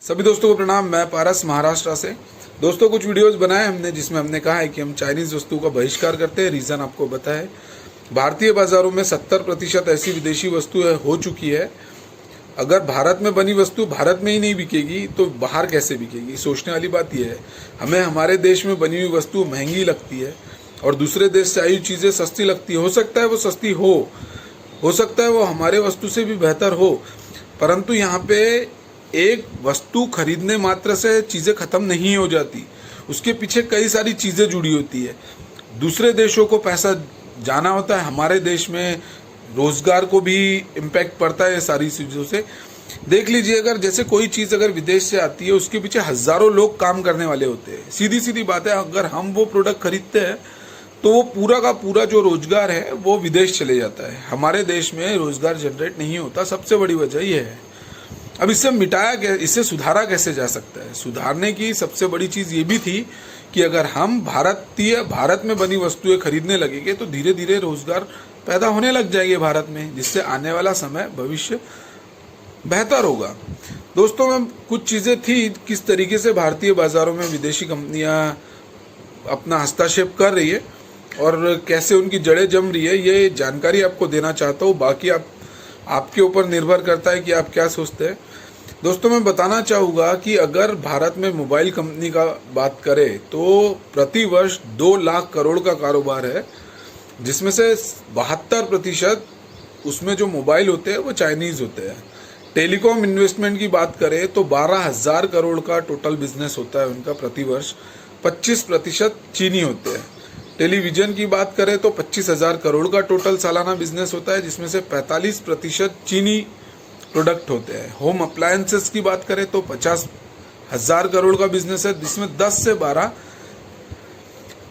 सभी दोस्तों को प्रणाम। मैं पारस महाराष्ट्र से। दोस्तों कुछ वीडियोस बनाए हमने जिसमें हमने कहा है कि हम चाइनीज़ वस्तुओं का बहिष्कार करते हैं। रीज़न आपको बताया है। भारतीय बाज़ारों में 70% ऐसी विदेशी वस्तुएं हो चुकी है। अगर भारत में बनी वस्तु भारत में ही नहीं बिकेगी तो बाहर कैसे बिकेगी? सोचने वाली बात यह है। हमें हमारे देश में बनी हुई वस्तु महंगी लगती है और दूसरे देश से आई हुई चीज़ें सस्ती लगती है। हो सकता है वो सस्ती हो सकता है वो हमारे वस्तु से भी बेहतर हो, परंतु यहाँ पे एक वस्तु खरीदने मात्र से चीज़ें ख़त्म नहीं हो जाती। उसके पीछे कई सारी चीज़ें जुड़ी होती है। दूसरे देशों को पैसा जाना होता है, हमारे देश में रोज़गार को भी इम्पैक्ट पड़ता है सारी चीज़ों से। देख लीजिए, अगर जैसे कोई चीज़ अगर विदेश से आती है उसके पीछे हज़ारों लोग काम करने वाले होते हैं। सीधी सीधी बात है, अगर हम वो प्रोडक्ट खरीदते हैं तो वो पूरा का पूरा जो रोज़गार है वो विदेश चले जाता है। हमारे देश में रोज़गार जनरेट नहीं होता। सबसे बड़ी वजह ये है। अब इससे सुधारा कैसे जा सकता है? सुधारने की सबसे बड़ी चीज़ ये भी थी कि अगर हम भारत में बनी वस्तुएं खरीदने लगेंगे तो धीरे धीरे रोजगार पैदा होने लग जाएंगे भारत में, जिससे आने वाला समय भविष्य बेहतर होगा। दोस्तों में कुछ चीज़ें थी किस तरीके से भारतीय बाज़ारों में विदेशी कंपनियां अपना हस्तक्षेप कर रही है और कैसे उनकी जड़ें जम रही है, ये जानकारी आपको देना चाहता हूँ। बाकी आपके ऊपर निर्भर करता है कि आप क्या सोचते हैं। दोस्तों मैं बताना चाहूँगा कि अगर भारत में मोबाइल कंपनी का बात करें तो प्रति वर्ष 2 लाख करोड़ का कारोबार है, जिसमें से 72% उसमें जो मोबाइल होते हैं वो चाइनीज़ होते हैं। टेलीकॉम इन्वेस्टमेंट की बात करें तो 12,000 करोड़ का टोटल बिजनेस होता है उनका प्रति वर्ष। 25% चीनी होते हैं। टेलीविज़न की बात करें तो 25,000 करोड़ का टोटल सालाना बिजनेस होता है, जिसमें से 45% चीनी प्रोडक्ट होते हैं। होम अप्लायंसेस की बात करें तो 50,000 करोड़ का बिजनेस है, जिसमें 10 से 12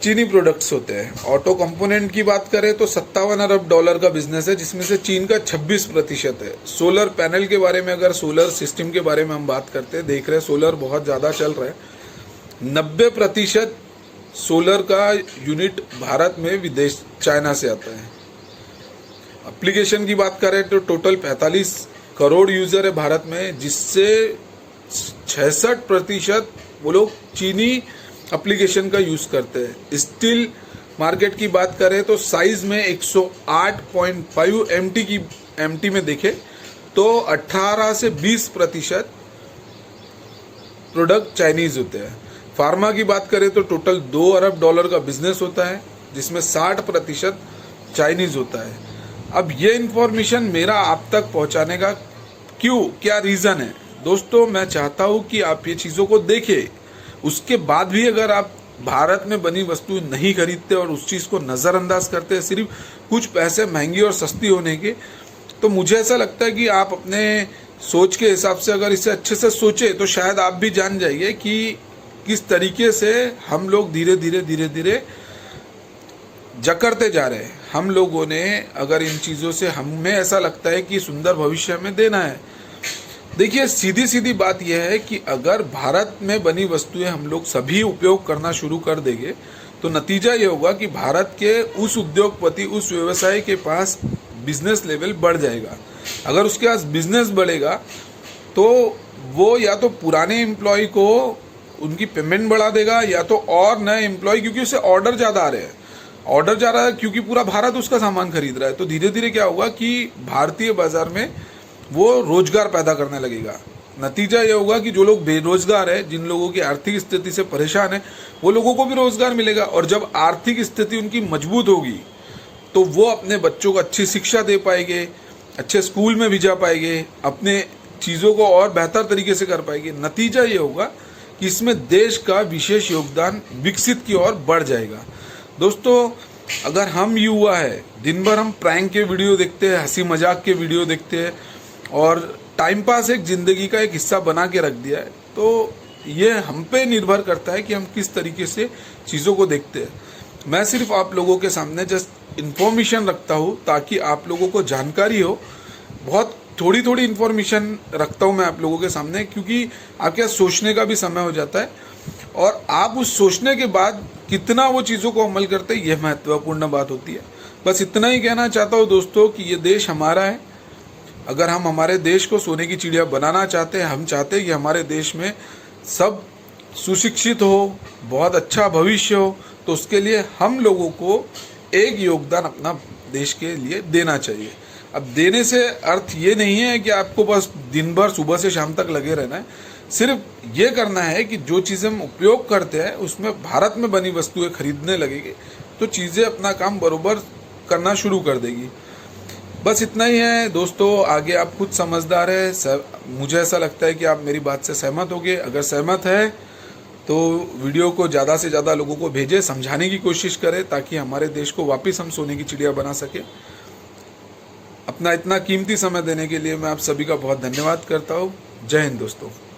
चीनी प्रोडक्ट्स होते हैं। ऑटो कंपोनेंट की बात करें तो 57 अरब डॉलर का बिजनेस है, जिसमें से चीन का 26% है। सोलर पैनल के बारे में, अगर सोलर सिस्टम के बारे में हम बात करते हैं, देख रहे हैं सोलर बहुत ज़्यादा चल रहा है। 90% सोलर का यूनिट भारत में विदेश चाइना से आता है। एप्लीकेशन की बात करें तो टोटल 45 करोड़ यूजर है भारत में, जिससे 66% वो लोग चीनी एप्लीकेशन का यूज करते हैं। स्टील मार्केट की बात करें तो साइज में 108.5 एमटी में देखें तो 18 से 20% प्रोडक्ट चाइनीज होते हैं। फार्मा की बात करें तो टोटल 2 अरब डॉलर का बिजनेस होता है, जिसमें 60% चाइनीज होता है। अब ये इन्फॉर्मेशन मेरा आप तक पहुंचाने का क्या रीज़न है? दोस्तों मैं चाहता हूं कि आप ये चीज़ों को देखें। उसके बाद भी अगर आप भारत में बनी वस्तु नहीं खरीदते और उस चीज़ को नज़रअंदाज करते हैं सिर्फ कुछ पैसे महंगी और सस्ती होने के, तो मुझे ऐसा लगता है कि आप अपने सोच के हिसाब से अगर इसे अच्छे से सोचे तो शायद आप भी जान जाइए कि किस तरीके से हम लोग धीरे धीरे जकड़ते जा रहे हैं। हम लोगों ने अगर इन चीज़ों से, हमें ऐसा लगता है कि सुंदर भविष्य हमें देना है। देखिए सीधी सीधी बात यह है कि अगर भारत में बनी वस्तुएं हम लोग सभी उपयोग करना शुरू कर देंगे तो नतीजा ये होगा कि भारत के उस उद्योगपति, उस व्यवसायी के पास बिजनेस लेवल बढ़ जाएगा। अगर उसके पास बिजनेस बढ़ेगा तो वो या तो पुराने एम्प्लॉय को उनकी पेमेंट बढ़ा देगा या तो और नए एम्प्लॉय, क्योंकि उसे ऑर्डर ज़्यादा आ रहे हैं। ऑर्डर जा रहा है क्योंकि पूरा भारत उसका सामान खरीद रहा है। तो धीरे धीरे क्या होगा कि भारतीय बाजार में वो रोजगार पैदा करने लगेगा। नतीजा ये होगा कि जो लोग बेरोजगार है, जिन लोगों की आर्थिक स्थिति से परेशान है, वो लोगों को भी रोजगार मिलेगा। और जब आर्थिक स्थिति उनकी मजबूत होगी तो वो अपने बच्चों को अच्छी शिक्षा दे पाएंगे, अच्छे स्कूल में भेजा पाएंगे, अपने चीज़ों को और बेहतर तरीके से कर पाएंगे। नतीजा ये होगा कि इसमें देश का विशेष योगदान विकसित की ओर बढ़ जाएगा। दोस्तों अगर हम युवा है, दिन भर हम प्रैंक के वीडियो देखते हैं, हंसी मजाक के वीडियो देखते हैं और टाइम पास एक ज़िंदगी का एक हिस्सा बना के रख दिया है, तो ये हम पे निर्भर करता है कि हम किस तरीके से चीज़ों को देखते हैं। मैं सिर्फ आप लोगों के सामने जस्ट इन्फॉर्मेशन रखता हूँ ताकि आप लोगों को जानकारी हो। बहुत थोड़ी थोड़ी इन्फॉर्मेशन रखता हूँ मैं आप लोगों के सामने, क्योंकि आपके सोचने का भी समय हो जाता है और आप उस सोचने के बाद कितना वो चीज़ों को अमल करते हैं, यह महत्वपूर्ण बात होती है। बस इतना ही कहना चाहता हूँ दोस्तों कि ये देश हमारा है, अगर हम हमारे देश को सोने की चिड़िया बनाना चाहते हैं, हम चाहते हैं कि हमारे देश में सब सुशिक्षित हो, बहुत अच्छा भविष्य हो, तो उसके लिए हम लोगों को एक योगदान अपना देश के लिए देना चाहिए। अब देने से अर्थ ये नहीं है कि आपको बस दिन भर सुबह से शाम तक लगे रहना है। सिर्फ ये करना है कि जो चीज़ें हम उपयोग करते हैं उसमें भारत में बनी वस्तुएं खरीदने लगेंगे तो चीज़ें अपना काम बरोबर करना शुरू कर देगी। बस इतना ही है दोस्तों। आगे आप खुद समझदार है। मुझे ऐसा लगता है कि आप मेरी बात से सहमत होंगे। अगर सहमत है तो वीडियो को ज़्यादा से ज़्यादा लोगों को भेजें, समझाने की कोशिश करें ताकि हमारे देश को वापस हम सोने की चिड़िया बना सके। अपना इतना कीमती समय देने के लिए मैं आप सभी का बहुत धन्यवाद करता हूँ। जय हिंद दोस्तों।